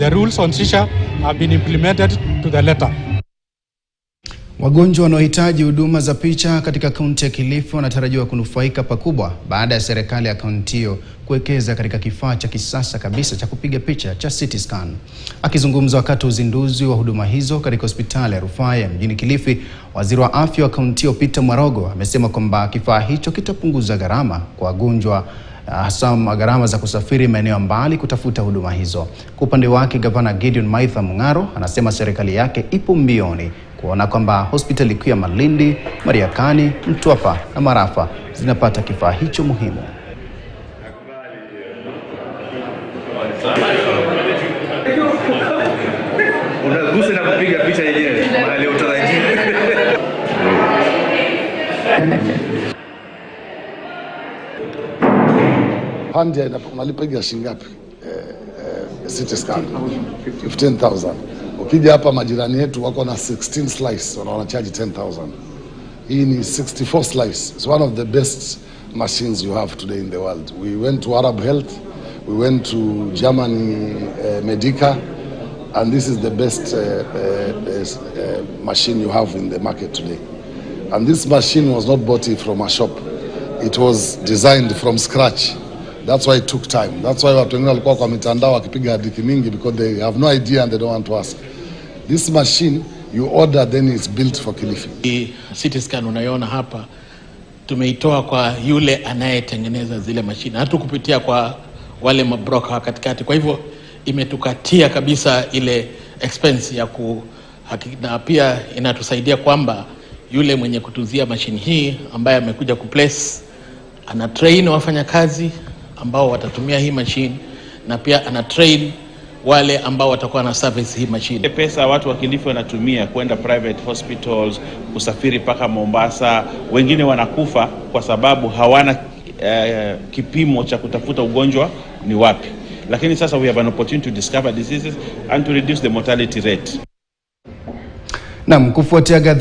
the rules on shisha have been implemented to the letter. Wagonjwa wanaohitaji huduma za picha katika kaunti ya Kilifi wanatarajiwa kunufaika pakubwa baada ya serikali ya kaunti hiyo kuwekeza katika kifaa cha kisasa kabisa cha kupiga picha cha CT scan. Akizungumza wakati uzinduzi wa huduma hizo katika hospitali ya rufaa ya mjini Kilifi, waziri wa afya wa kaunti hiyo Peter Mwarogo amesema kwamba kifaa hicho kitapunguza gharama kwa wagonjwa, hasa gharama za kusafiri maeneo mbali kutafuta huduma hizo. Kwa upande wake, Gavana Gideon Maitha Mung'aro anasema serikali yake ipo mbioni kuona kwamba hospitali kuu ya Malindi, Mariakani, Mtwapa na Marafa zinapata kifaa hicho muhimu. Unagusa na kupiga picha yenyewe mahali utarajii. Pande unalipiga shilingi ngapi? CT scan 15,000. Ukija hapa majirani yetu wako na 16 slice wanacharge 10,000. Hii ni 64 slice. It's one of the best machines you have today in the world. We went to Arab Health, we went to Germany Medica, and this is the best machine you have in the market today. And this machine was not bought from a shop. It was designed from scratch. That's why it took time. That's why watu wengine walikuwa kwa mitandao wakipiga hadithi mingi because they have no idea and they don't want to ask. This machine you order, then it's built for Kilifi. CT scan unaiona hapa tumeitoa kwa yule anayetengeneza zile mashine, hata kupitia kwa wale mabroker katikati. Kwa hivyo imetukatia kabisa ile expense ya na pia inatusaidia kwamba yule mwenye kutuzia mashine hii ambaye amekuja kuplace ana train wafanyakazi ambao watatumia hii machine, na pia ana train wale ambao watakuwa na service hii machine. Pesa watu wa Kilifi wanatumia kwenda private hospitals, kusafiri paka Mombasa, wengine wanakufa kwa sababu hawana kipimo cha kutafuta ugonjwa ni wapi. Lakini sasa we have an opportunity to discover diseases and to reduce the mortality rate. Naam, kufuatia